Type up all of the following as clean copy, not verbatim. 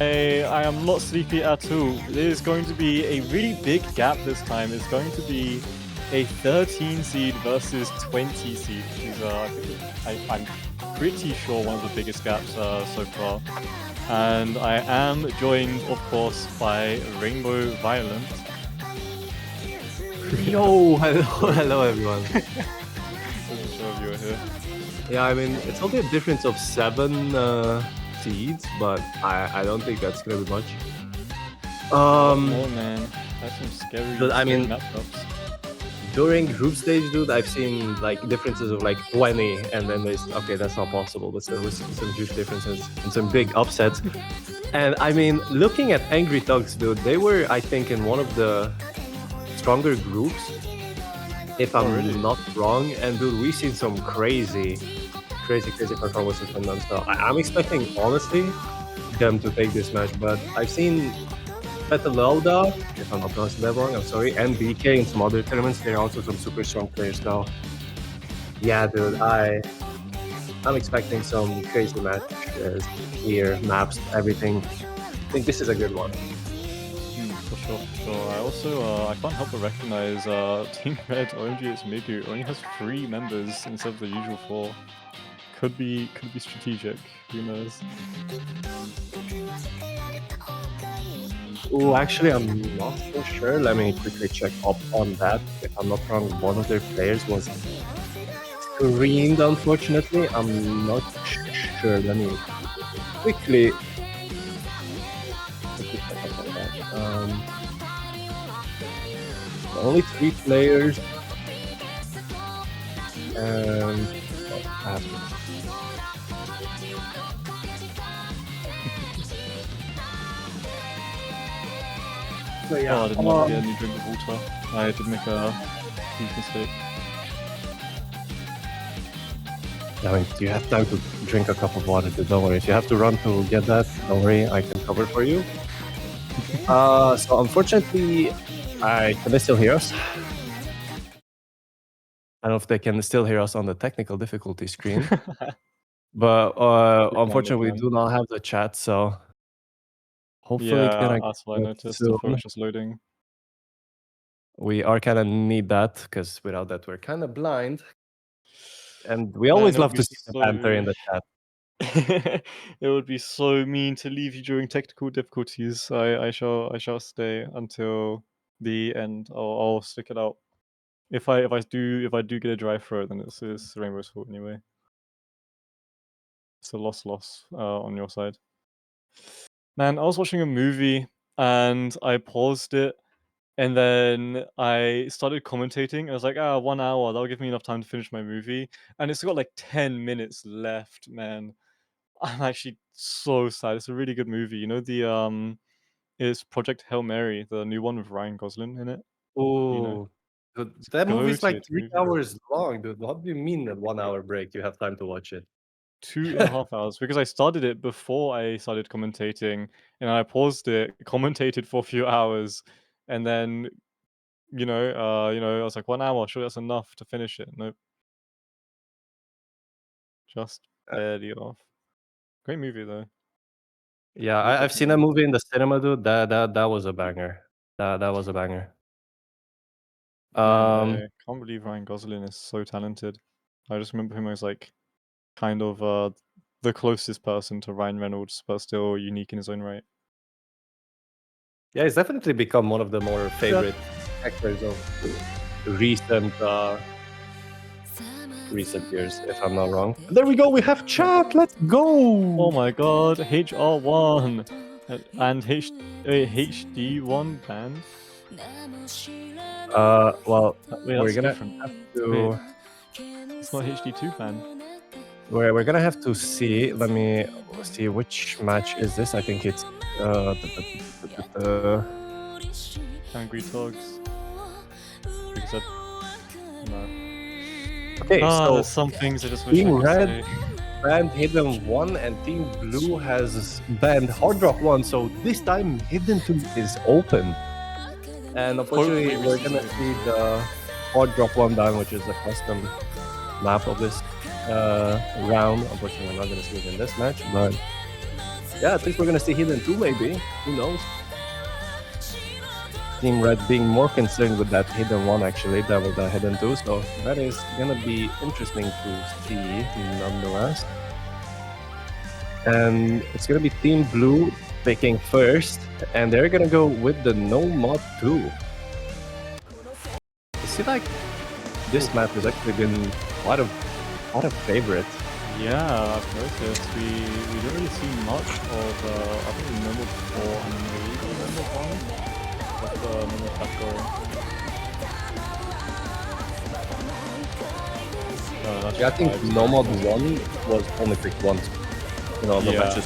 I am not sleepy at all. There is going to be a really big gap this time. It's going to be a 13 seed versus 20 seed. I'm pretty sure one of the biggest gaps so far. And I am joined, of course, by Rainbow Violent. Yo, hello everyone. Wasn't sure if you were here. Yeah, I mean, it's only a difference of 7 seeds, but I don't think that's gonna be much. Oh man, that's some scary. But I mean, matchups. During group stage, dude, I've seen like differences of like 20, and then there's okay, that's not possible. But there was some huge differences and some big upsets. And I mean, looking at Angry Thugs, dude, they were, I think, in one of the stronger groups, if I'm not wrong. And dude, we've seen some crazy performances from them. So I'm expecting, honestly, them to take this match. But I've seen Petalauda, if I'm not pronouncing that wrong, I'm sorry, and BK in some other tournaments. They're also some super strong players. So yeah, dude, I'm expecting some crazy matches here, maps, everything. I think this is a good one. For sure. I also I can't help but recognize Team Red OMG it's migu only has 3 members instead of the usual 4. Could be strategic. Who knows? Oh, actually, I'm not so sure. Let me quickly check up on that. If I'm not wrong, one of their players was screened, unfortunately. I'm not sure. Let me quickly check up on that. Only 3 players. And Oh, I did not get any drink of water. I did make a huge mistake. I mean, do you have time to drink a cup of water? Don't worry. If you have to run to get that, don't worry. I can cover for you. So unfortunately, can they still hear us? I don't know if they can still hear us on the technical difficulty screen. But unfortunately, we do not have the chat, so hopefully it's gonna that's what I noticed. The phone's just loading. We are kind of need that, because without that, we're kind of blind. And we always love to see the banter in the chat. It would be so mean to leave you during technical difficulties. I shall stay until the end. I'll stick it out. If I do get a dry throat, then it's Rainbow's fault anyway. It's a loss on your side. Man, I was watching a movie and I paused it, and then I started commentating. I was like, 1 hour, that'll give me enough time to finish my movie. And it's got like 10 minutes left, man. I'm actually so sad. It's a really good movie. You know it's Project Hail Mary, the new one with Ryan Gosling in it. Oh, that movie's like 3 hours long, dude. What do you mean that 1 hour break? You have time to watch it. 2.5 hours, because I started it before I started commentating, and I paused it, commentated for a few hours, and then, I was like, 1 hour, sure that's enough to finish it. Nope. Just barely off. Great movie though. Yeah, I've seen a movie in the cinema, dude. That was a banger. That was a banger. I can't believe Ryan Gosling is so talented. I just remember him as like kind of the closest person to Ryan Reynolds, but still unique in his own right. Yeah, he's definitely become one of the more favorite actors of recent years, if I'm not wrong. There we go, we have chat, let's go! Oh my god, HR1 and HD1 banned. Well, wait, we're gonna different. have to... Wait, it's not HD2 banned. We're gonna have to see. Let me see which match is this. I think it's Angry Thugs. Because no. Okay, so there's some things I just wish Team I could Red say. banned Hidden 1 and Team Blue has banned Hard Rock 1, so this time Hidden 2 is open. And unfortunately, we're gonna see the Hard Rock 1 ban, which is a custom map of this round. Unfortunately, we're not gonna see it in this match, but Yeah, at least we're gonna see Hidden 2 maybe. Who knows? Team Red being more concerned with that Hidden 1 actually than with the Hidden 2, so that is gonna be interesting to see nonetheless. And it's gonna be Team Blue picking first, and they're gonna go with the No Mod 2. You see, like, this map has actually been quite a favorite. Yeah, I've noticed. We don't really see much of I think number 4 and maybe number 1 of the normal category. Yeah, I think No Mod 1 was only picked once. You know, the matches.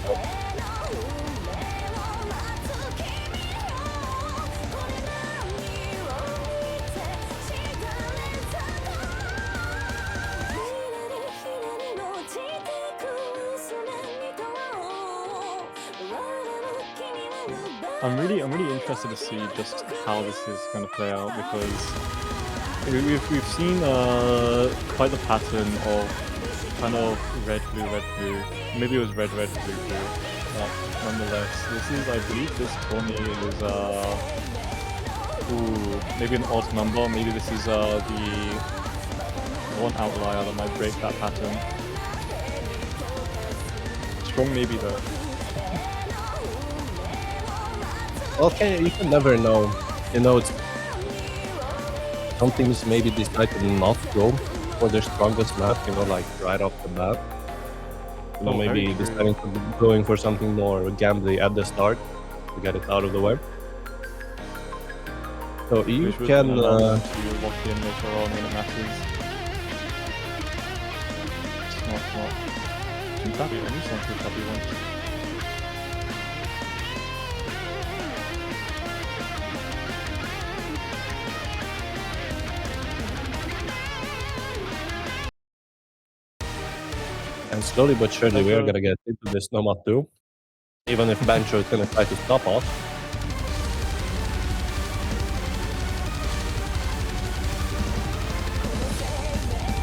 I'm really interested to see just how this is going to play out, because we've seen quite the pattern of kind of red blue. Maybe it was red blue. But nonetheless, this is, I believe this tourney is maybe an odd number. Maybe this is the one outlier that might break that pattern. Strong maybe though. Well, you can never know. You know, it's some teams maybe decide to not go for their strongest map, you know, like right off the bat. You know, maybe deciding to going for something more gambly at the start to get it out of the way. So you can lock in later on when it matters. It's not too crappy. I need some too crappy ones. And slowly but surely we are gonna get into this No Mod 2. Even if Bancho is gonna try to stop off.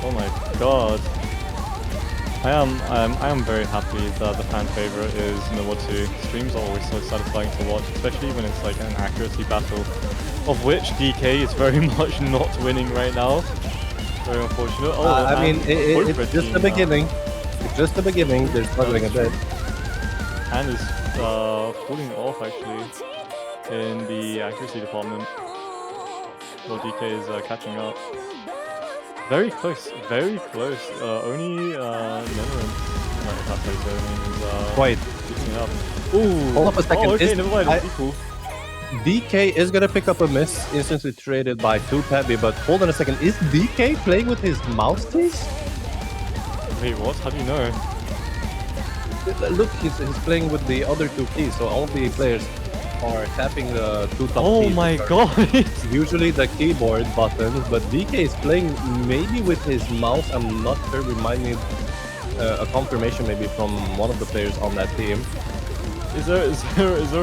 Oh my god. I am very happy that the fan favorite is No Mod 2. Streams are always so satisfying to watch, especially when it's like an accuracy battle, of which DK is very much not winning right now. Very unfortunate. Oh, I mean, it's just the beginning. It's just the beginning. They're struggling a bit. And is falling off actually in the accuracy department. Well, DK is catching up. Very close, very close. Only Netherlands is quite picking up. Ooh! Hold up a second. Oh, okay, never mind. Cool. DK is gonna pick up a miss, instantly traded by 2Tabby, but hold on a second. Is DK playing with his mouse keys? Wait, what? How do you know? Look, he's playing with the other 2 keys, so all the players are tapping the 2 top keys. Oh my god! Usually the keyboard buttons, but DK is playing maybe with his mouse. I'm not sure. We might need a confirmation maybe from one of the players on that team. Is there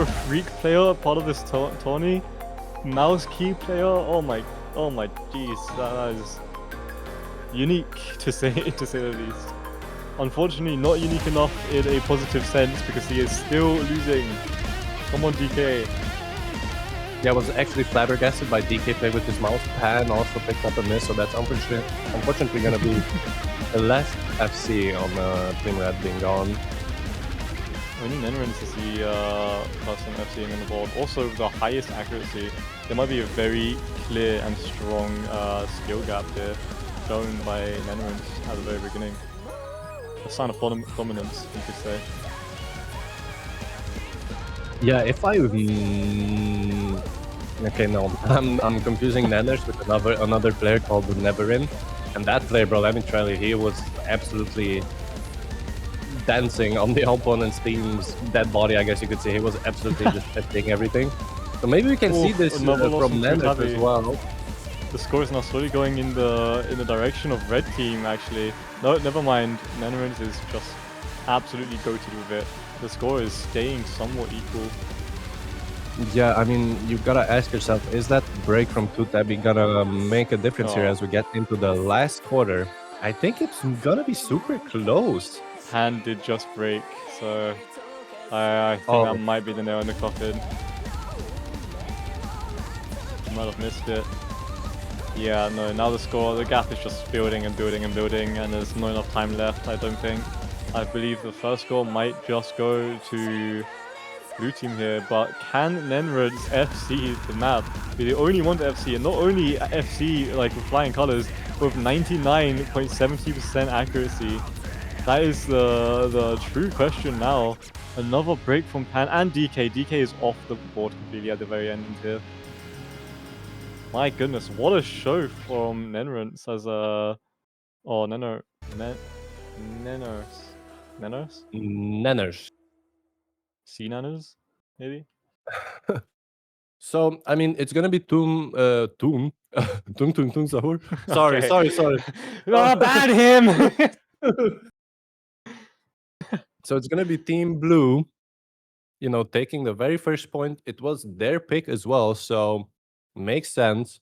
a freak player part of this tourney? Mouse key player? Oh my jeez, that is unique to say the least. Unfortunately, not unique enough in a positive sense, because he is still losing. Come on, DK. Yeah, I was actually flabbergasted by DK play with his mouse. Pan also picked up a miss, so that's unfortunately gonna be the last FC on Team Red being gone. Only Netherlands is the person FCing in the board. Also, the highest accuracy. There might be a very clear and strong skill gap here, shown by Netherlands at the very beginning. A sign of dominance, you could say. Yeah, if I okay, no, I'm confusing Nanners with another player called Neverin, and that player, bro, let me tell you, he was absolutely dancing on the opponent's team's dead body, I guess you could say. He was absolutely just testing everything. So maybe we can see this from Nanners as well. The score is now slowly going in the direction of red team, actually. No, never mind. Netherlands is just absolutely goated with it. The score is staying somewhat equal. Yeah, I mean, you gotta ask yourself, is that break from 2Tabby gonna make a difference here as we get into the last quarter? I think it's gonna be super close. Hand did just break, so I think that Oh, might be the nail in the coffin. Might have missed it. Yeah, no, now the gap is just building and building and building, and there's not enough time left, I don't think. I believe the first goal might just go to blue team here, but can Nenrod's FC the map? Be the only one to FC, and not only FC like with flying colors, but with 99.70% accuracy. That is the true question now. Another break from Pan and DK. DK is off the board completely at the very end here. My goodness, what a show from Nenrance as a... Oh, Nenor... Nenors? Nenors? Nanners. Sea Nanners? Maybe? So, I mean, it's gonna be Tung Tung Sahur. Sorry, Okay. sorry, sorry. Oh, ban him! So it's gonna be Team Blue, you know, taking the very first point. It was their pick as well, so makes sense.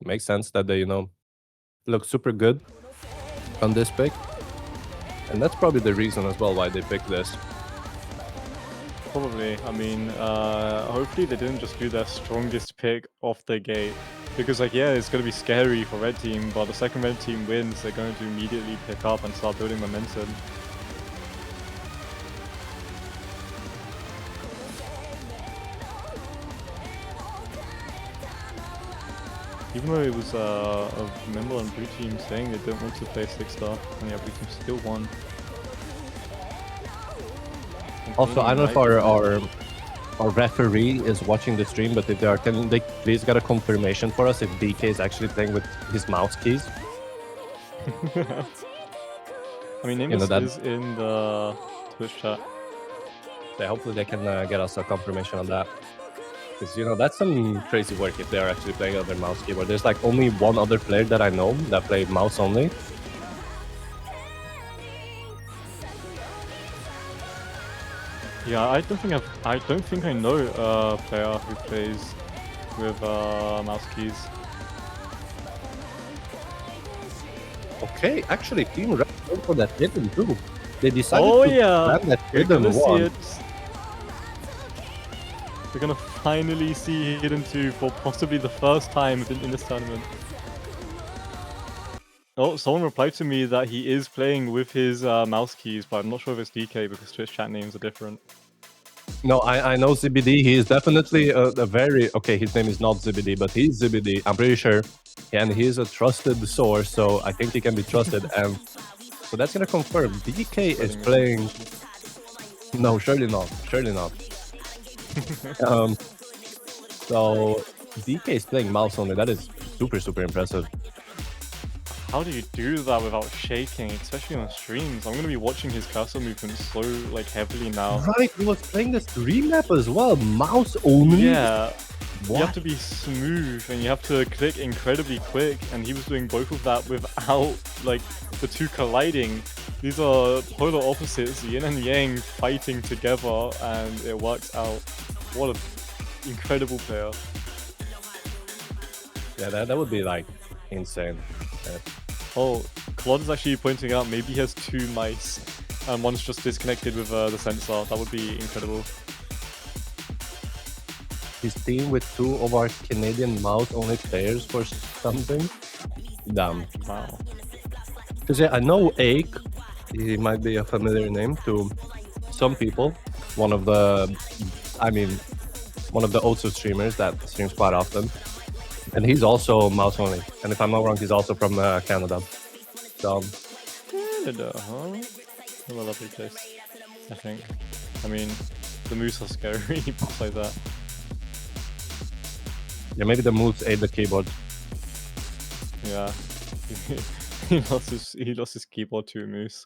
Makes sense that they, you know, look super good on this pick. And that's probably the reason as well why they picked this. Probably. I mean, hopefully they didn't just do their strongest pick off the gate. Because, like, yeah, it's going to be scary for red team, but the second red team wins, they're going to immediately pick up and start building momentum. Even though it was a member on blue team saying they don't want to play 6-star, and yeah, blue team still won. Also, I don't know if our referee is watching the stream, but if they are, can they please get a confirmation for us if DK is actually playing with his mouse keys? I mean, Amos is in the Twitch chat. Yeah, hopefully they can get us a confirmation on that. Because, you know, that's some crazy work if they're actually playing on their mouse keyboard. There's like only one other player that I know that play mouse only. Yeah, I don't think I know a player who plays with mouse keys. Okay, actually, Team Red went for that hidden too. They decided to plan that We're hidden gonna see one. it. We're gonna finally see hidden 2 for possibly the first time in this tournament. Oh, someone replied to me that he is playing with his mouse keys, but I'm not sure if it's DK because Twitch chat names are different. No, I know ZBD. He is definitely a very... Okay, his name is not ZBD, but he's ZBD. I'm pretty sure. And he's a trusted source, so I think he can be trusted. And so that's going to confirm. DK is playing... No, surely not. Surely not. So DK is playing mouse only. That is super, super impressive. How do you do that without shaking, especially on streams? I'm going to be watching his cursor movements so like heavily now. Right, he was playing the stream map as well. Mouse only? Yeah. What? You have to be smooth and you have to click incredibly quick, and he was doing both of that without like the two colliding. These are polar opposites, yin and yang fighting together, and it works out. What an incredible player. Yeah, that would be like insane. Yeah. Oh, Claude is actually pointing out maybe he has 2 mice and one's just disconnected with the sensor. That would be incredible. His team with 2 of our Canadian mouse-only players for something? Damn. Wow. Because yeah, I know Ake. He might be a familiar name to some people. One of the Otsu streamers that streams quite often. And he's also mouse only. And if I'm not wrong, he's also from Canada. So... Canada, huh? What a lovely place, I think. I mean, the moose are scary, things like that. Yeah, maybe the moves ate the keyboard. Yeah. he lost his keyboard to a moose.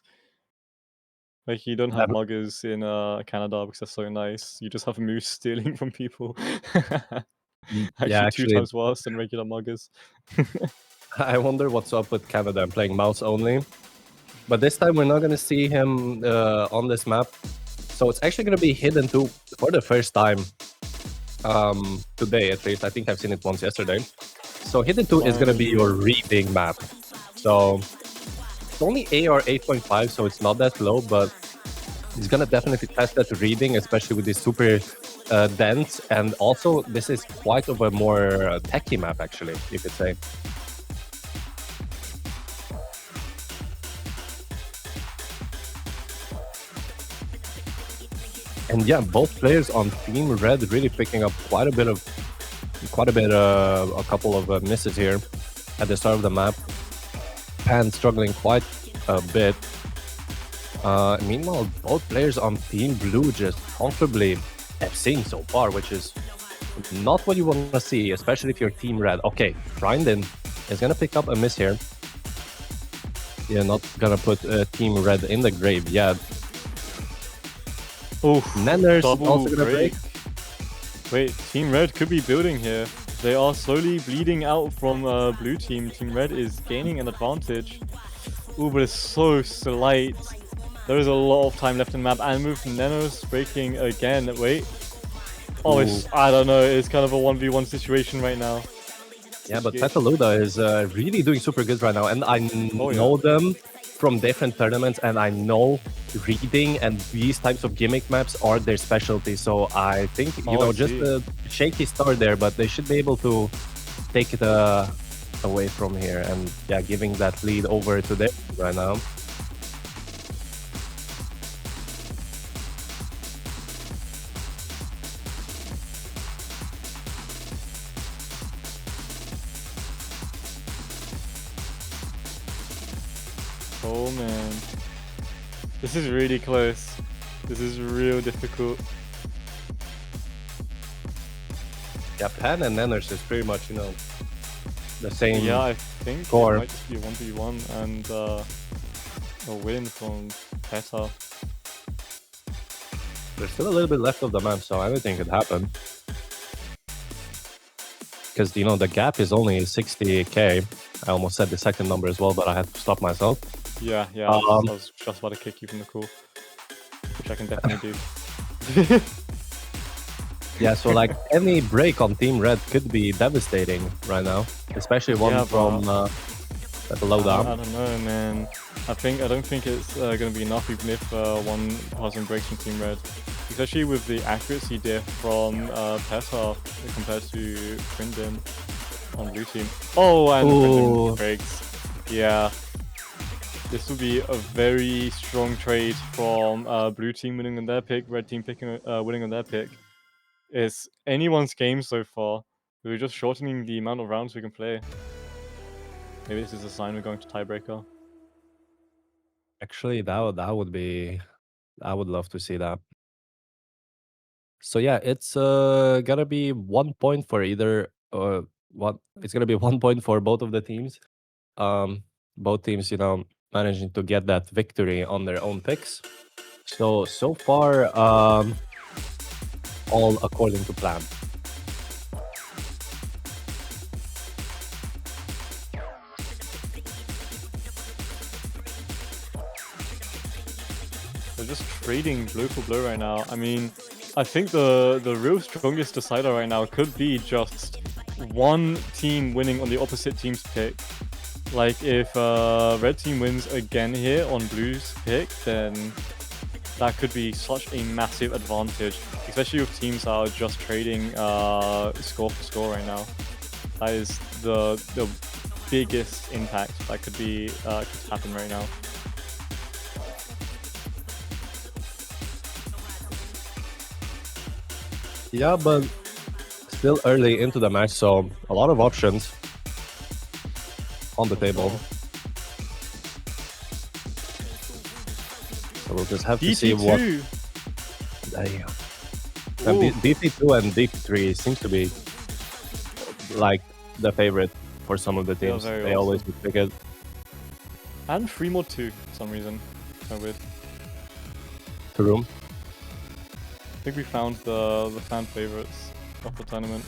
Like, you don't have muggers in Canada because they're so nice. You just have a moose stealing from people. Actually 2 times worse than regular muggers. I wonder what's up with Canada. I'm playing mouse only. But this time we're not going to see him on this map. So it's actually going to be hidden too for the first time. Today at least. I think I've seen it once yesterday. So hidden 2 is going to be your reading map. So it's only AR 8.5, so it's not that low, but He's gonna definitely test that reading, especially with this super dense, and also this is quite of a more techy map, actually, you could say. And yeah, both players on Team Red really picking up quite a bit, a couple of misses here at the start of the map. Pan struggling quite a bit. Meanwhile, both players on Team Blue just comfortably FCing so far, which is not what you want to see, especially if you're Team Red. Okay, Brinden is gonna pick up a miss here. Yeah, not gonna put Team Red in the grave yet. Oh, Nanners also gonna break. Wait, Team Red could be building here. They are slowly bleeding out from blue team. Team Red is gaining an advantage. Ooh, but it's so slight. There is a lot of time left in the map. And move from Nenos breaking again. Wait. Oh, I don't know. It's kind of a 1v1 situation right now. Yeah, but Petaluda is really doing super good right now. And I know them from different tournaments, and I know reading and these types of gimmick maps are their specialty. So I think, you know, just a shaky start there, but they should be able to take it away from here. And yeah, giving that lead over to them right now. Oh man, this is really close. This is real difficult. Yeah, Pan and Nanners is pretty much, you know, the same. Yeah, I think score. It might just be a 1v1 and a win from Peta. There's still a little bit left of the map, so anything could happen. Because, you know, the gap is only 60k. I almost said the second number as well, but I had to stop myself. Yeah, I was just about to kick you from the call, which I can definitely do. Yeah, so like any break on Team Red could be devastating right now, especially one from at the low down. I don't know, man. I don't think it's gonna be enough, even if one person breaks from Team Red, especially with the accuracy diff from Peta compared to Brinden on blue team. Oh, and Brinden breaks. Yeah. This will be a very strong trade from blue team winning on their pick, red team winning on their pick. It's anyone's game so far. We're just shortening the amount of rounds we can play. Maybe this is a sign we're going to tiebreaker. Actually, that would be, I would love to see that. So yeah, it's gonna be 1 point for either it's gonna be 1 point for both of the teams. Both teams, you know, managing to get that victory on their own picks. So far, all according to plan. They're just trading blow for blow right now. I mean, I think the real strongest decider right now could be just one team winning on the opposite team's pick. Like, if red team wins again here on blue's pick, then that could be such a massive advantage, especially if teams are just trading score for score right now. That is the biggest impact that could happen right now. Yeah, but still early into the match, so a lot of options on the table. So we'll just have to see what. And DT2 and DT3 seems to be like the favorite for some of the teams. They always pick it. And Fremont too, for some reason. So weird. True. I think we found the fan favorites of the tournament.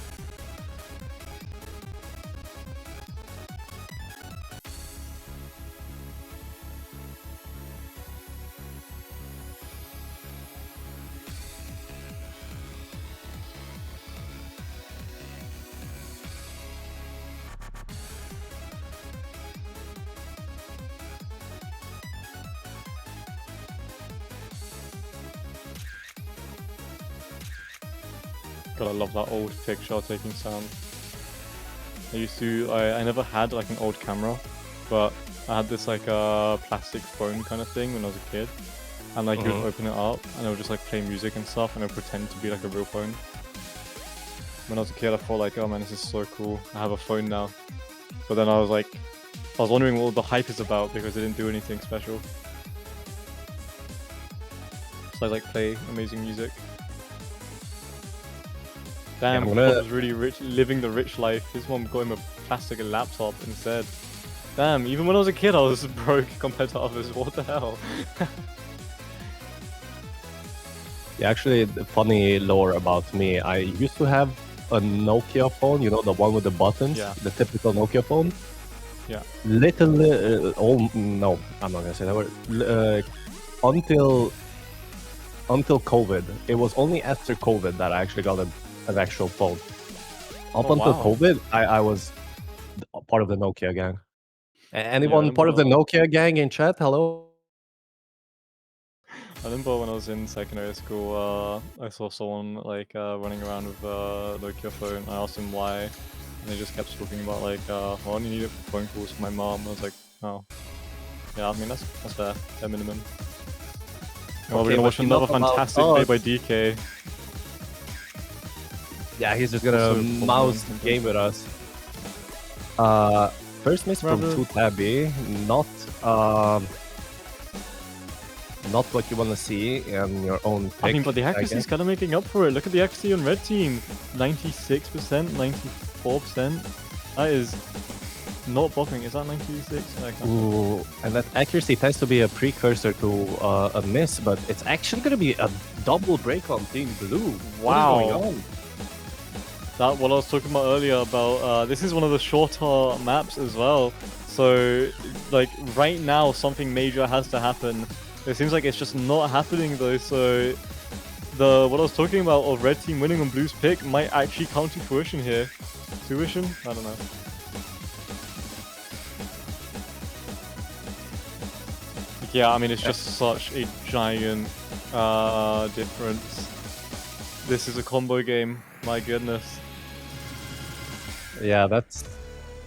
God, I love that old picture taking sound. I never had like an old camera, but I had this like plastic phone kind of thing when I was a kid. And like you would open it up and it would just like play music and stuff and it would pretend to be like a real phone. When I was a kid I thought like, oh man, this is so cool. I have a phone now. But then I was wondering what the hype is about because it didn't do anything special. So I like play amazing music. Damn, Yeah, I was really rich, living the rich life. His mom got him a plastic laptop instead. Damn, even when I was a kid I was broke compared to others. What the hell? Yeah, actually, the funny lore about me. I used to have a Nokia phone, you know, the one with the buttons, Yeah. the typical Nokia phone. Yeah. No, I'm not gonna say that word. Until COVID, it was only after COVID that I actually got an actual phone. Up Oh, until wow. COVID, I was part of the Nokia gang. Anyone remember part of the that. Nokia gang in chat? Hello. I remember when I was in secondary school, I saw someone like running around with a Nokia phone. I asked him why, and they just kept talking about like, oh, I only needed phone calls for my mom. I was like, oh, yeah, I mean that's fair, bare minimum. Well, we're Okay, gonna but watch another enough about fantastic play us. by DK. Yeah, he's just gonna Also mouse Pokemon. game with us. First miss from Rather- 2Tabby, not what you want to see in your own pick. I mean, but the I accuracy's guess. kind of making up for it. Look at the accuracy on red team, 96%, 94%. That is not buffing. Is that 96? I can't Ooh, and that accuracy tends to be a precursor to a miss, but it's actually gonna be a double break on Team Blue. Wow. What is going on? That what I was talking about earlier about this is one of the shorter maps as well, so like right now something major has to happen. It seems like it's just not happening though, so what I was talking about of red team winning on blue's pick might actually come to fruition here. Tuition? I don't know. Yeah, I mean it's just such a giant difference. This is a combo game, my goodness. Yeah, that's.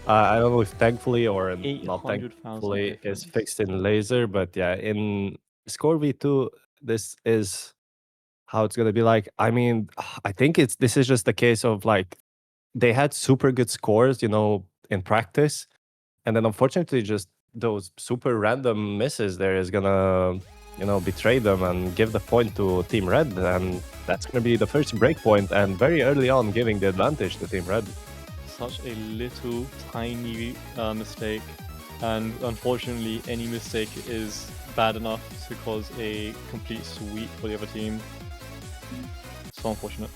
I don't know if thankfully or not 800,000 thankfully is difference. fixed in laser, but yeah, in Score V2, this is how it's gonna be like. I mean, I think this is just a case of like they had super good scores, you know, in practice, and then unfortunately, just those super random misses there is gonna, you know, betray them and give the point to Team Red, and that's gonna be the first break point, and very early on giving the advantage to Team Red. Such a little tiny mistake, and unfortunately any mistake is bad enough to cause a complete sweep for the other team. So unfortunate.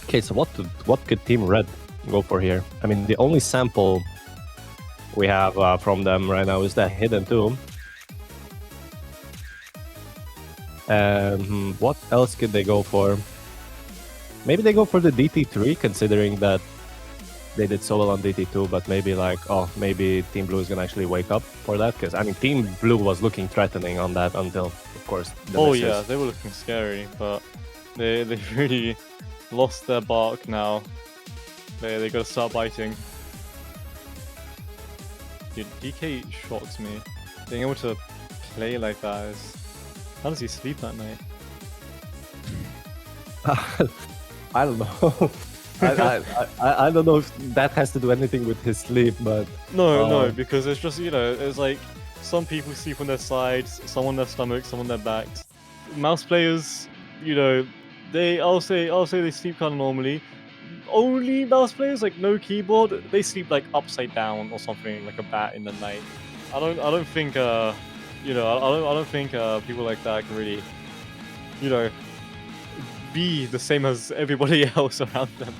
Okay, so what could Team Red go for here? I mean, the only sample we have from them right now is that hidden tomb. And what else could they go for? Maybe they go for the DT3, considering that they did so well on DT2, but maybe like, oh, maybe Team Blue is gonna actually wake up for that, because I mean, Team Blue was looking threatening on that until, of course, the misses. Yeah, they were looking scary, but they really lost their bark now. They gotta start biting. Dude, DK shocks me. Being able to play like that is... How does he sleep at night? I don't know. I don't know if that has to do anything with his sleep, but No, because it's just, you know, it's like some people sleep on their sides, some on their stomachs, some on their backs. Mouse players, you know, I'll say they sleep kind of normally. Only mouse players, like no keyboard, they sleep like upside down or something, like a bat in the night. I don't think you know, I don't think people like that can really, you know, be the same as everybody else around them.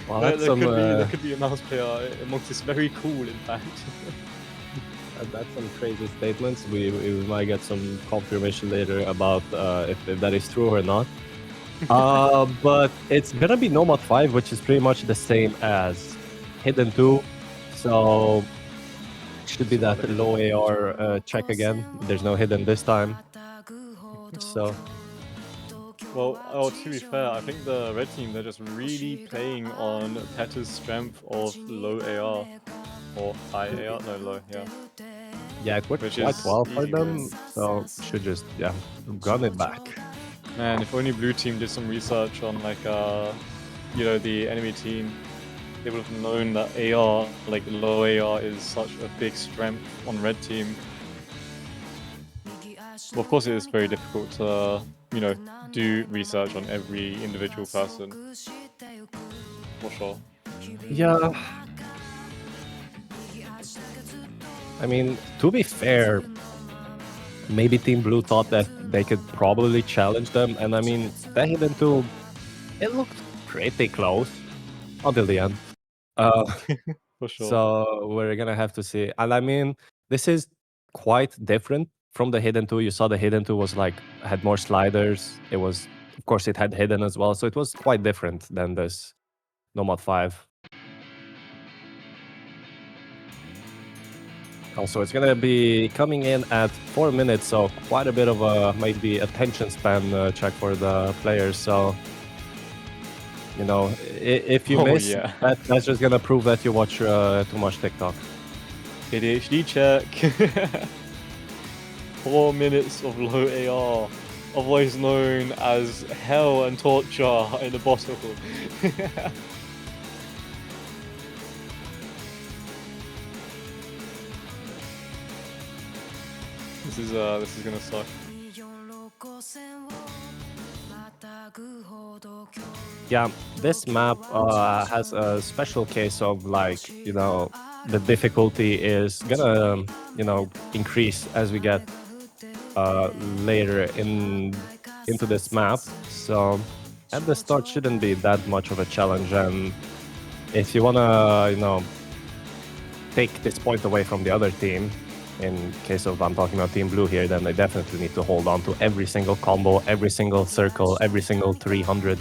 well, there could be a mouse player amongst this very cool, in fact. that's some crazy statements. We might get some confirmation later about if that is true or not. But it's gonna be Nomad 5, which is pretty much the same as Hidden 2. So should be that low AR check again. There's no hidden this time. So Well, to be fair, I think the red team, they're just really playing on Peta's strength of low AR. Or high AR? No, low, yeah. yeah, it worked Which quite is well for easy them. win. So should just gun it back. Man, if only blue team did some research on like you know, the enemy team, they would have known that AR, like low AR, is such a big strength on red team. Well, of course, it is very difficult to, you know, do research on every individual person. For sure. Yeah. I mean, to be fair, maybe Team Blue thought that they could probably challenge them, and I mean, that Hidden 2, it looked pretty close until the end. For sure. So we're gonna have to see. And I mean, this is quite different from the Hidden 2. You saw the Hidden 2 was like, had more sliders. It was, of course, it had hidden as well. So it was quite different than this Nomad 5. Also, it's gonna be coming in at 4 minutes, so quite a bit of a maybe attention span check for the players. So, you know, if you miss, yeah. that's just gonna prove that you watch too much TikTok. ADHD check. 4 minutes of low AR, otherwise known as hell and torture in the bottle. This is gonna suck. Yeah, this map has a special case of like, you know, the difficulty is gonna, you know, increase as we get later into this map. So at the start shouldn't be that much of a challenge, and if you wanna, you know, take this point away from the other team, in case of I'm talking about Team Blue here, then they definitely need to hold on to every single combo, every single circle, every single 300,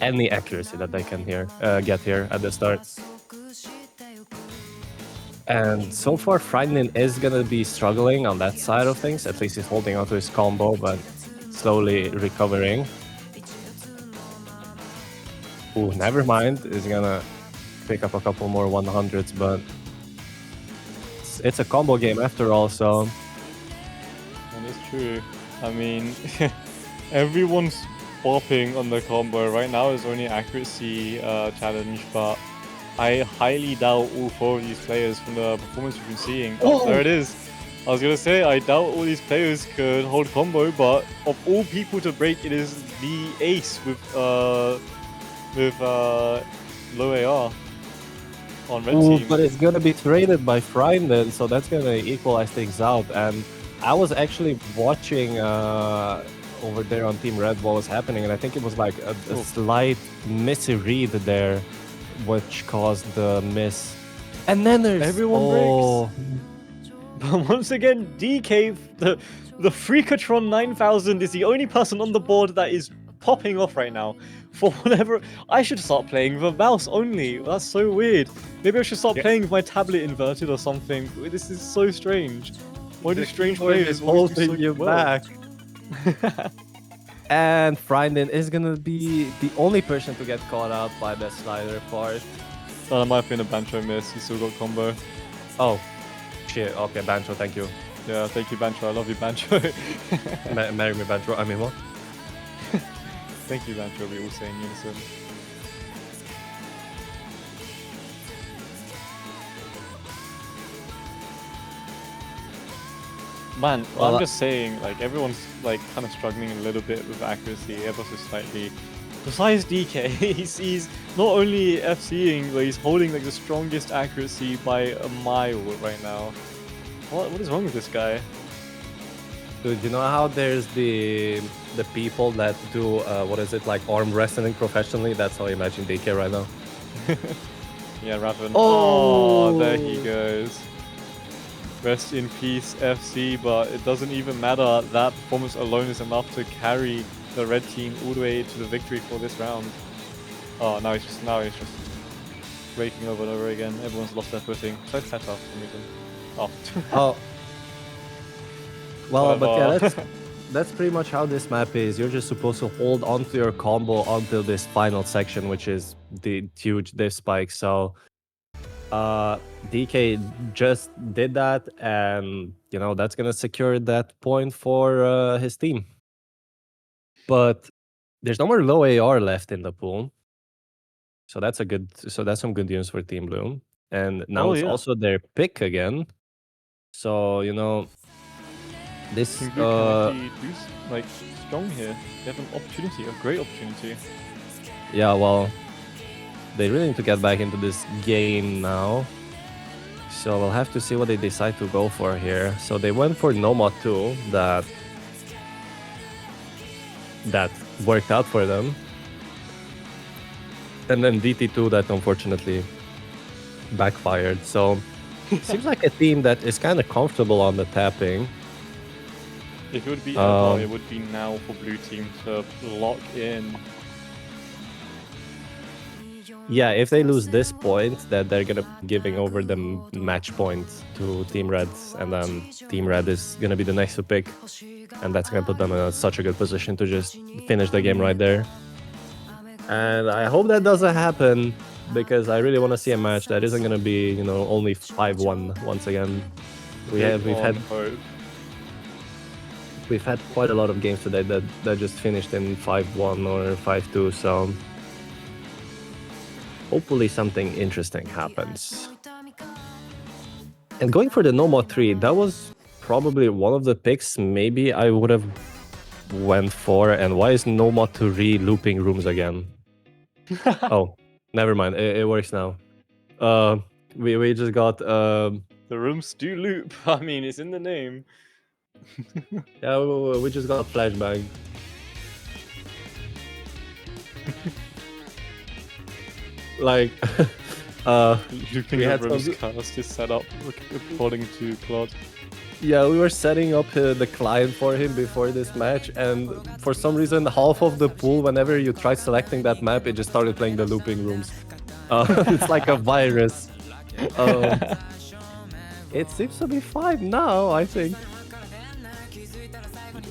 any accuracy that they can get here at the start. And so far, Frightening is gonna be struggling on that side of things. At least he's holding onto his combo, but slowly recovering. Ooh, never mind. He's gonna pick up a couple more 100s, but it's a combo game after all, so... That is true. I mean, everyone's bopping on the combo. Right now is only accuracy challenge, but I highly doubt all 4 of these players from the performance we've been seeing. Oh, there it is. I was gonna say, I doubt all these players could hold combo, but of all people to break, it is the ace with low AR on red team. But it's gonna be traded by Frindon, so that's gonna equalize things out. And I was actually watching over there on Team Red what was happening, and I think it was like a slight misread there, which caused the miss. And then there's everyone breaks. But once again, DK, the Freakatron 9000 is the only person on the board that is popping off right now. For whatever, I should start playing with a mouse only. That's so weird. Maybe I should start playing with my tablet inverted or something. This is so strange. Why do strange players holding you back? And Frindon is gonna be the only person to get caught out by the slider part. Oh, that might have been a Bancho miss. He still got combo. Oh, shit. Okay, Bancho, thank you. Yeah, thank you, Bancho. I love you, Bancho. Marry me, Bancho. I mean, what? Thank you, Bancho. We all say in unison. Man, well, I'm just saying, like, everyone's, like, kind of struggling a little bit with accuracy, ever so slightly. Besides DK, he's not only FCing, but he's holding, like, the strongest accuracy by a mile right now. What is wrong with this guy? Dude, you know how there's the people that do, what is it, like, arm wrestling professionally? That's how I imagine DK right now. Yeah, Raven. Oh, there he goes. Rest in peace, FC, but it doesn't even matter. That performance alone is enough to carry the red team all the way to the victory for this round. Oh, now he's just raking over and over again. Everyone's lost their footing. So Teta for some reason. Oh. Oh. Well, but yeah, Whatever. that's pretty much how this map is. You're just supposed to hold on to your combo until this final section, which is the huge diff spike. So DK just did that, and you know that's gonna secure that point for his team. But there's no more low AR left in the pool, so that's some good news for Team Bloom. And now Oh, it's yeah. also their pick again. So you know this. Team Blue can actually do like strong here. They have an opportunity, a great opportunity. Yeah, well, they really need to get back into this game now. So we'll have to see what they decide to go for here. So they went for Nomad 2, that worked out for them. And then DT2 that unfortunately backfired. So it seems like a team that is kind of comfortable on the tapping. If it would be ever, it would be now for blue team to lock in. Yeah, if they lose this point, that they're gonna be giving over the match point to Team Reds, and then Team Red is gonna be the next to pick, and that's gonna put them in such a good position to just finish the game right there. And I hope that doesn't happen, because I really want to see a match that isn't gonna be, you know, only 5-1 once again. We've had quite a lot of games today that just finished in 5-1 or 5-2, so hopefully something interesting happens. And going for the Nomad 3, that was probably one of the picks maybe I would have went for. And why is Nomad 3 looping rooms again? Oh, never mind. It works now. We just got The rooms do loop. I mean, it's in the name. yeah, we just got a flashbang. Like, looping we the had rooms some- cast is set up according to Claude. Yeah, we were setting up the client for him before this match, and for some reason, half of the pool, whenever you tried selecting that map, it just started playing the looping rooms. It's like a virus. It seems to be fine now, I think.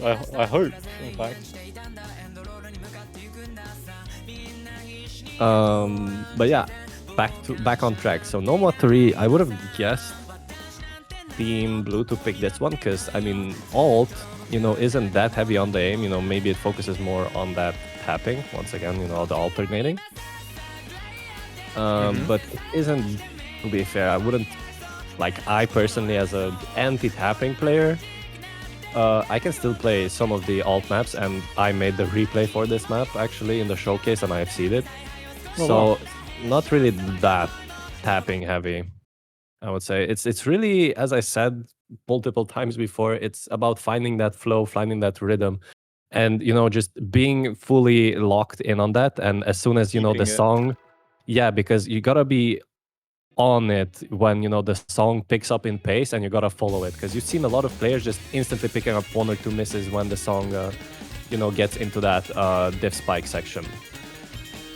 I hope, in fact. But yeah, back on track. So Nomad 3, I would have guessed Team Blue to pick this one, because I mean alt, you know, isn't that heavy on the aim. You know, maybe it focuses more on that tapping. Once again, you know, the alternating. But it isn't. To be fair, I wouldn't like. I personally, as a anti-tapping player, I can still play some of the alt maps, and I made the replay for this map actually in the showcase, and I have seen it. Oh, So wow. not really that tapping heavy, I would say. It's really, as I said multiple times before, it's about finding that flow, finding that rhythm, and you know, just being fully locked in on that. And as soon as you know the Keeping it. song, yeah, because you gotta be on it when you know the song picks up in pace, and you gotta follow it, because you've seen a lot of players just instantly picking up 1 or 2 misses when the song you know, gets into that diff spike section.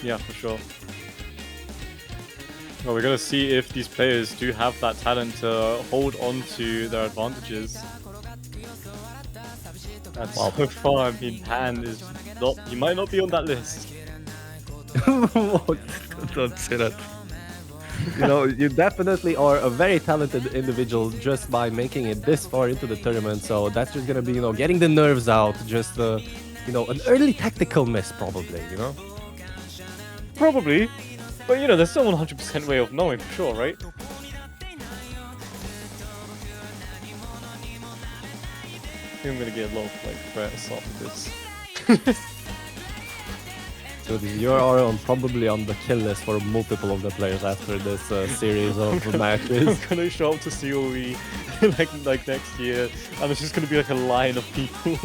Yeah, for sure. Well, we're gonna see if these players do have that talent to hold on to their advantages. And so far, I mean, Han is not. He might not be on that list. Don't say that. You know, you definitely are a very talented individual just by making it this far into the tournament. So that's just gonna be, you know, getting the nerves out. Just, you know, an early tactical miss, probably. You know. Probably. But you know, there's still 100% way of knowing for sure, right? I think I'm gonna get a lot of like threats after this. So you are probably on the kill list for multiple of the players after this series of matches. I'm gonna show up to COE like next year, and it's just gonna be like a line of people.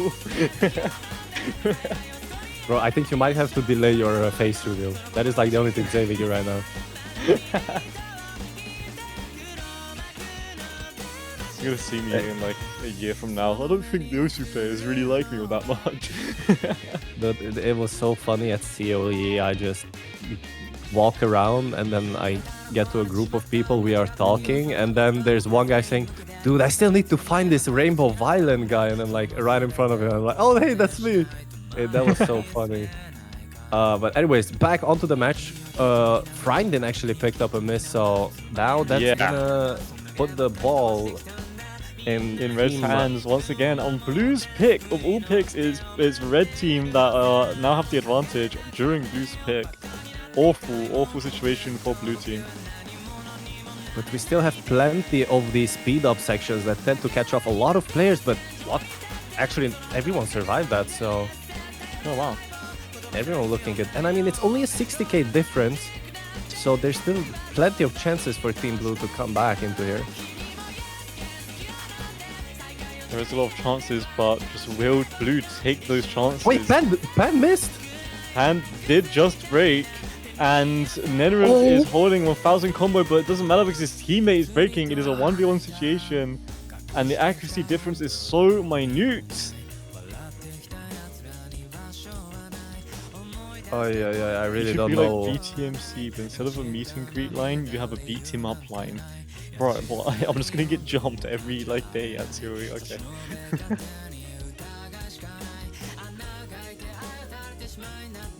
Bro, I think you might have to delay your face reveal. That is like the only thing saving you right now. You're gonna see me in like a year from now. I don't think those two players really like me all that much. But it was so funny at COE. I just walk around and then I get to a group of people. We are talking, and then there's one guy saying, "Dude, I still need to find this Rainbow Violent guy." And I'm like right in front of him. I'm like, "Oh, hey, that's me." That was so funny. But anyways, back onto the match. Frindin actually picked up a miss, so now that's gonna put the ball in Red's hands once again. On Blue's pick of all picks is Red team that now have the advantage during Blue's pick. Awful situation for Blue team. But we still have plenty of these speed up sections that tend to catch off a lot of players. But what? Actually, everyone survived that, so Oh wow. everyone looking good. And I mean, it's only a 60k difference, so there's still plenty of chances for Team Blue to come back into here. There is a lot of chances, but just will Blue take those chances? Wait, Pan missed? Hand did just break, and Nenrith is holding 1000 combo, but it doesn't matter because his teammate is breaking. It is a 1v1 situation, and the accuracy difference is so minute. Oh yeah, I really don't know. know. Like BTMC, but instead of a meet and greet line, you have a beat him up line. Bro, well, I'm just gonna get jumped every like day at Theory. Okay.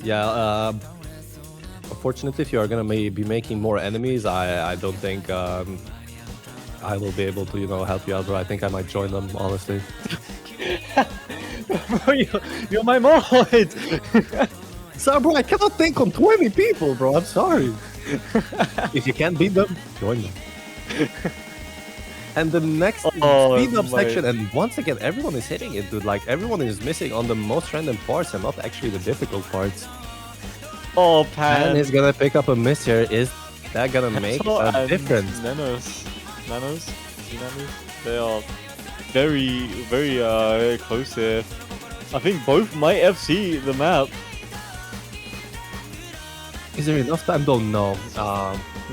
Yeah. Unfortunately, if you are gonna be making more enemies, I don't think I will be able to help you out, bro. I think I might join them, honestly. Bro, you're my mod. Sorry, bro, I cannot think on 20 people, bro. I'm sorry. If you can't beat them, join them. And the next speed up section, and once again, everyone is hitting it, dude. Like, everyone is missing on the most random parts and not actually the difficult parts. Oh, Pan is gonna pick up a miss here. Is that gonna make a difference? Nanos? They are very, very close here. I think both might FC the map. Is there enough time? Don't know.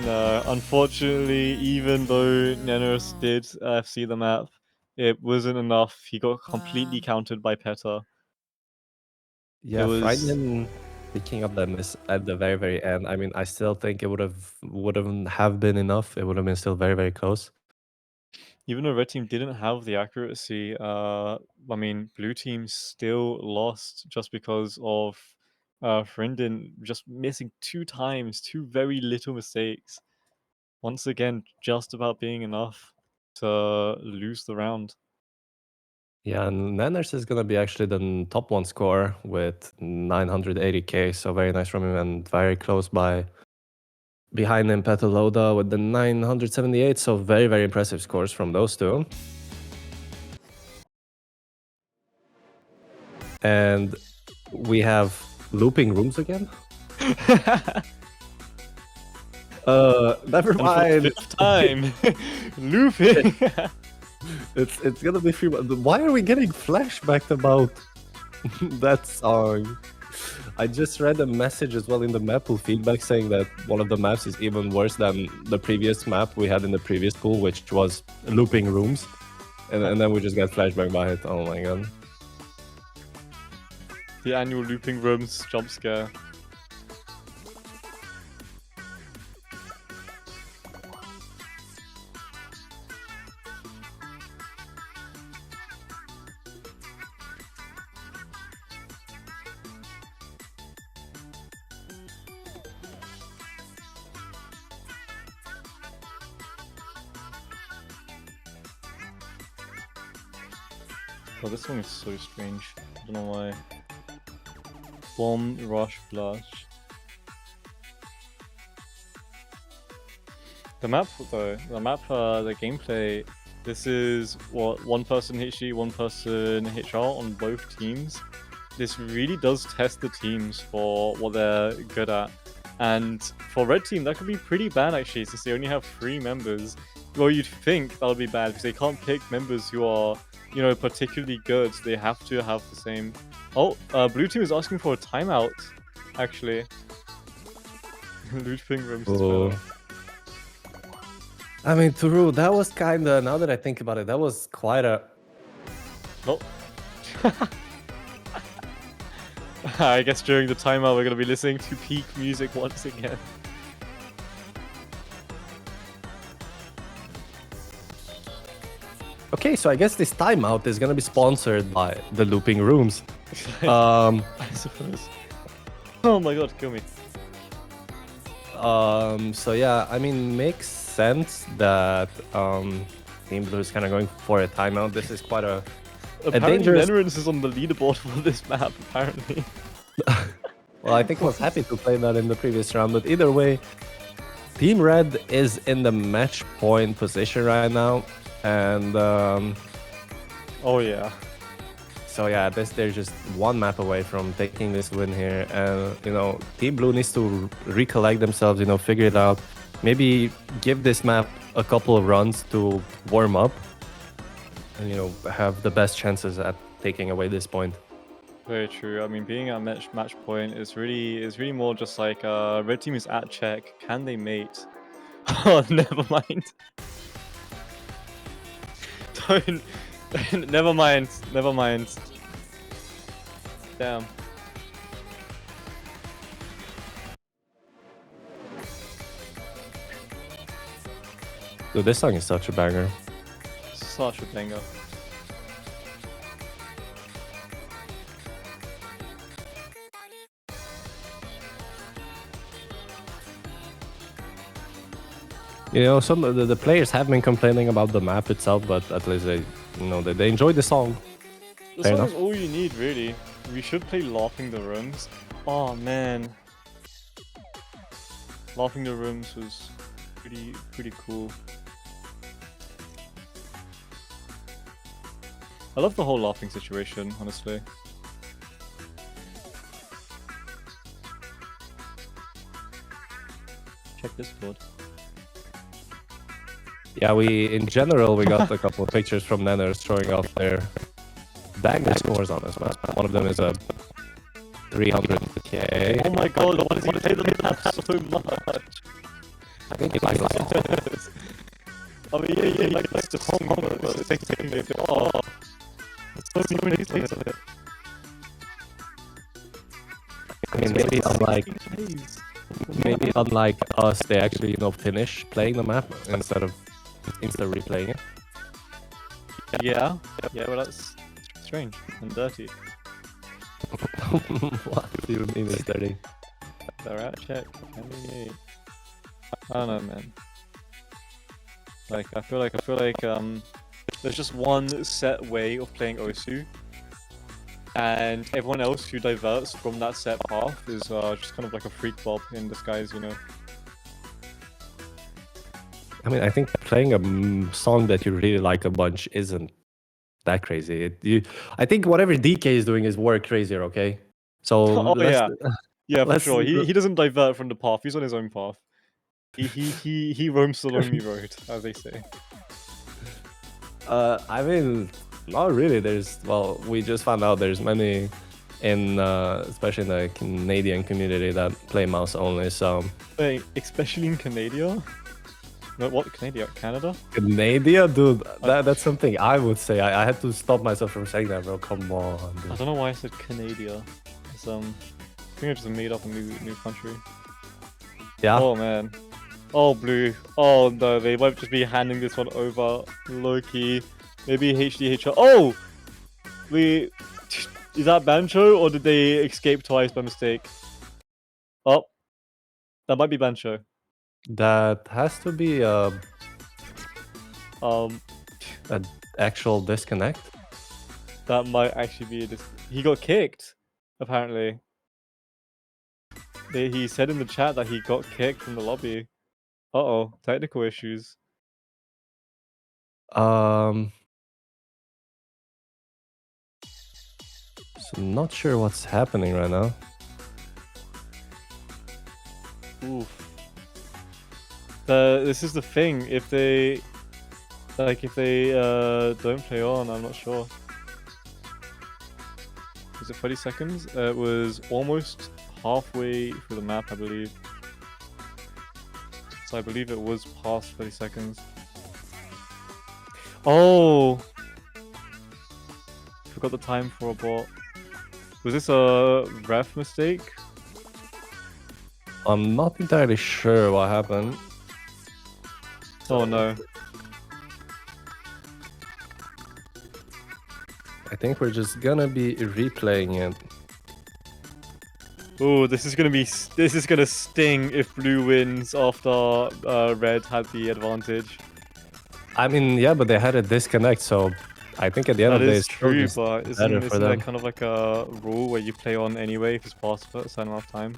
No, unfortunately, even though Nanos did FC the map, it wasn't enough. He got completely countered by Peta. Yeah, Frightening picking up that miss at the very, very end. I mean, I still think it wouldn't have been enough. It would have been still very, very close. Even though Red team didn't have the accuracy, I mean, Blue team still lost just because of Frindin just missing 2 times, 2 very little mistakes. Once again, just about being enough to lose the round. Yeah, and Nanners is gonna be actually the top 1 scorer with 980k, so very nice from him, and very close behind him Petaloda with the 978, so very, very impressive scores from those two. And we have looping rooms again. Never mind. For the 5th time, looping. It's gonna be free. Why are we getting flashbacked about that song? I just read a message as well in the map pool feedback saying that one of the maps is even worse than the previous map we had in the previous pool, which was looping rooms, and then we just got flashback by it. Oh my god! The annual looping rooms jump scare. Oh, this song is so strange. I don't know why. Bomb, rush, blush. The map, though, the gameplay, this is what, 1 person hit G, 1 person hit Char on both teams. This really does test the teams for what they're good at. And for Red team, that could be pretty bad actually, since they only have 3 members. Well, you'd think that would be bad because they can't pick members who are, particularly good. They have to have the same. Oh, Blue team is asking for a timeout, actually. Looping rooms is better. I mean, true. That was kinda. Now that I think about it, that was quite a. Oh. I guess during the timeout we're gonna be listening to peak music once again. Okay, so I guess this timeout is gonna be sponsored by the Looping Rooms. I suppose. Oh my god, kill me. So yeah, I mean, makes sense that Team Blue is kind of going for a timeout. This is quite a Apparently dangerous. Lenrens is on the leaderboard for this map, apparently. Well, I think I was happy to play that in the previous round, but either way, Team Red is in the match point position right now, and Oh yeah. so yeah, they're just one map away from taking this win here, and you know, Team Blue needs to recollect themselves, you know, figure it out, maybe give this map a couple of runs to warm up, and you know, have the best chances at taking away this point. Very true. I mean, being at match point is really more just like red team is at check. Can they mate? Oh, never mind. Don't. Never mind. Never mind. Damn. Dude, this song is such a banger. Such a banger. You know, some of the players have been complaining about the map itself, but at least they, you know, they enjoy the song. The Fair song enough. is all you need, really. We should play Laughing the Rooms. Oh man. Laughing the Rooms was pretty cool. I love the whole laughing situation, honestly. Check Discord. Yeah, in general, we got a couple of pictures from Nanners showing off their banger scores on this map. One of them is a 300k. Oh my god, why does he play the map so much? I think he likes it. I mean, yeah, he likes the song, but the same thing they do. Oh, so many plays of it. I mean, maybe unlike us, they actually, you know, finish playing the map instead of instant replaying it. Yeah, well that's strange and dirty. What do you mean it's dirty? They're at check. I don't know, man. Like I feel like there's just one set way of playing Osu, and everyone else who diverts from that set path is just kind of like a freak bob in disguise, you know. I mean, I think playing a song that you really like a bunch isn't that crazy. I think whatever DK is doing is more crazier, okay? So Oh yeah, yeah, for let's- sure. He doesn't divert from the path. He's on his own path. He roams the lonely road, as they say. I mean, not really. Well, we just found out there's many in, especially in the Canadian community that play mouse only. So Wait, especially in Canada? No, what Canada? Canada? Canada, dude, that's something I would say. I had to stop myself from saying that, bro. Come on, I dude. don't know why I said Canada. It's, I think I just made up a new country. Yeah. Oh man. Oh blue. Oh no, they might just be handing this one over. Low-key. Maybe HDHR. Oh! Is that Bancho or did they escape twice by mistake? Oh. That might be Bancho. That has to be Um an actual disconnect. that might actually be he got kicked, apparently. He said in the chat that he got kicked from the lobby. Uh-oh, technical issues. So I'm not sure what's happening right now. Oof. This is the thing. If they don't play on, I'm not sure. Was it 30 seconds? It was almost halfway through the map, I believe. So I believe it was past 30 seconds. Oh! Forgot the time for a bot. Was this a ref mistake? I'm not entirely sure what happened. Oh no. I think we're just gonna be replaying it. Oh, this is gonna sting if blue wins after red had the advantage. I mean, yeah, but they had a disconnect, so I think at the end That of the day, is it's still true, just but better isn't for there them. kind of like a rule where you play on anyway if it's past a certain amount of time?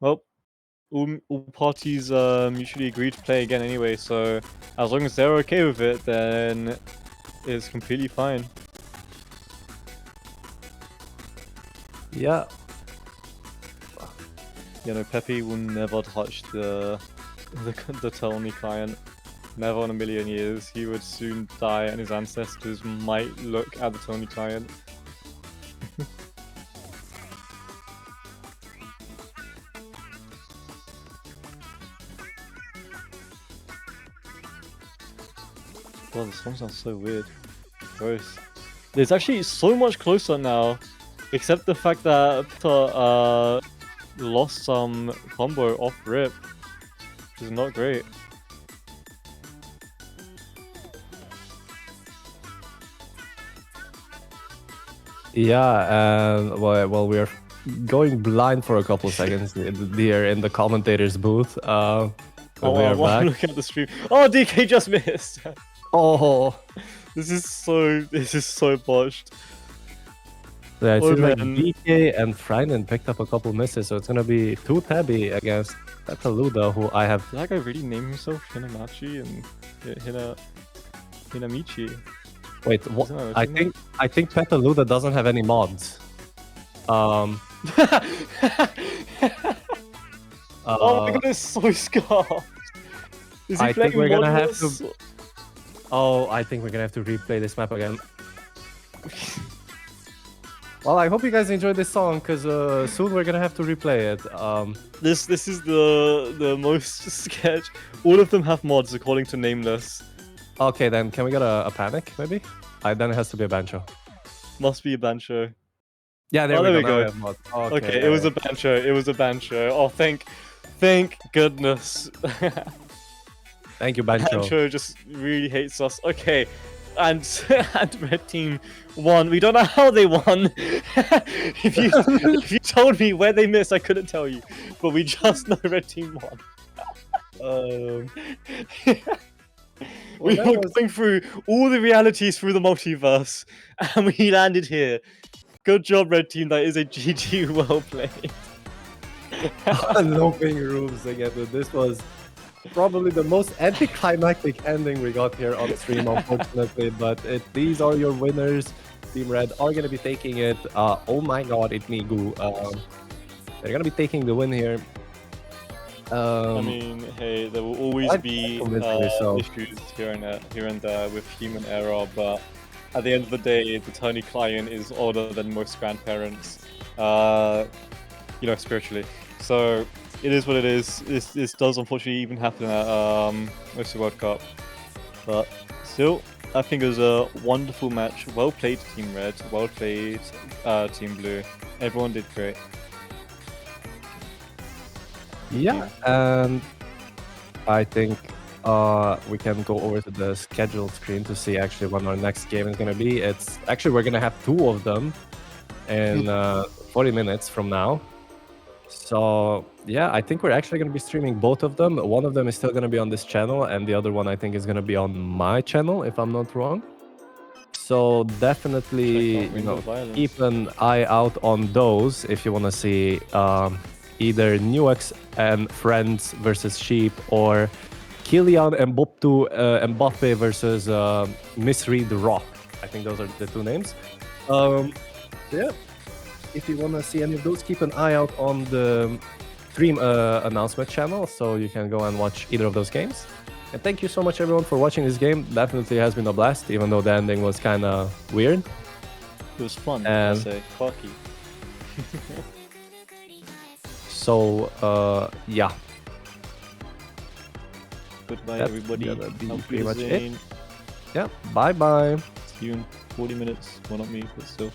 Well, all parties mutually agreed to play again anyway, so as long as they're okay with it, then it's completely fine. Yeah. You know, Pepe will never touch the Tony client. Never in a million years. He would soon die and his ancestors might look at the Tony client. God, this song sounds so weird. Gross. It's actually so much closer now, except the fact that Peter lost some combo off rip, which is not great. Yeah, and well, we are going blind for a couple seconds here in the commentator's booth. But we are While I'm back. looking at the stream. Oh, DK just missed! Oh, This is so botched. yeah, it Oh, seems like man. DK and Freinen picked up a couple misses, so it's gonna be 2 tabby against Petaluda, who I have. Did that guy really name himself Hinamachi and Hinamichi? Wait, what? Isn't that a I thing? think Petaluda doesn't have any mods. Oh my god, it's so scarfed. Is he I playing think we're gonna have modless? to. Oh, I think we're gonna have to replay this map again. Well, I hope you guys enjoyed this song, because soon we're gonna have to replay it. This is the most sketch. All of them have mods according to Nameless. Okay, then can we get a panic, maybe? Then it has to be a banjo. Must be a banjo. Yeah, there Oh, we there go. we Now go. have mod. Okay, it was a banjo. It was a banjo. Oh, thank goodness. Thank you, banjo. Banjo just really hates us. Okay, and red team won. We don't know how they won. if you told me where they missed, I couldn't tell you. But we just know red team won. We were going through all the realities through the multiverse, and we landed here. Good job, red team. That is a GG. Well played. Unlocking rooms again. This was probably the most anticlimactic ending we got here on stream, unfortunately. But these are your winners. Team Red are going to be taking it. Oh my god, it's migu. They're going to be taking the win here. I mean, hey, there will always be issues here and there with human error, but at the end of the day, the Tony client is older than most grandparents, you know, spiritually. So it is what it is. This does unfortunately even happen at most of the World Cup, but still, I think it was a wonderful match. Well played, Team Red. Well played, Team Blue. Everyone did great. Yeah, and I think we can go over to the scheduled screen to see actually when our next game is going to be. It's actually, we're going to have 2 of them in 40 minutes from now. So yeah, I think we're actually going to be streaming both of them. One of them is still going to be on this channel, and the other one I think is going to be on my channel, if I'm not wrong. So definitely, you know, keep an eye out on those if you want to see either Nuix and Friends versus Sheep, or Kylian and Mbappe versus Misread Rock. I think those are the 2 names. Yeah, if you want to see any of those, keep an eye out on the stream announcement channel, so you can go and watch either of those games. And thank you so much, everyone, for watching this game. Definitely has been a blast, even though the ending was kind of weird. It was fun, I And say. Cocky. so, yeah. Goodbye, That's everybody. gonna be Auf pretty much it. Wiedersehen. Yeah, bye-bye. See you in 40 minutes. Well, not me, but still.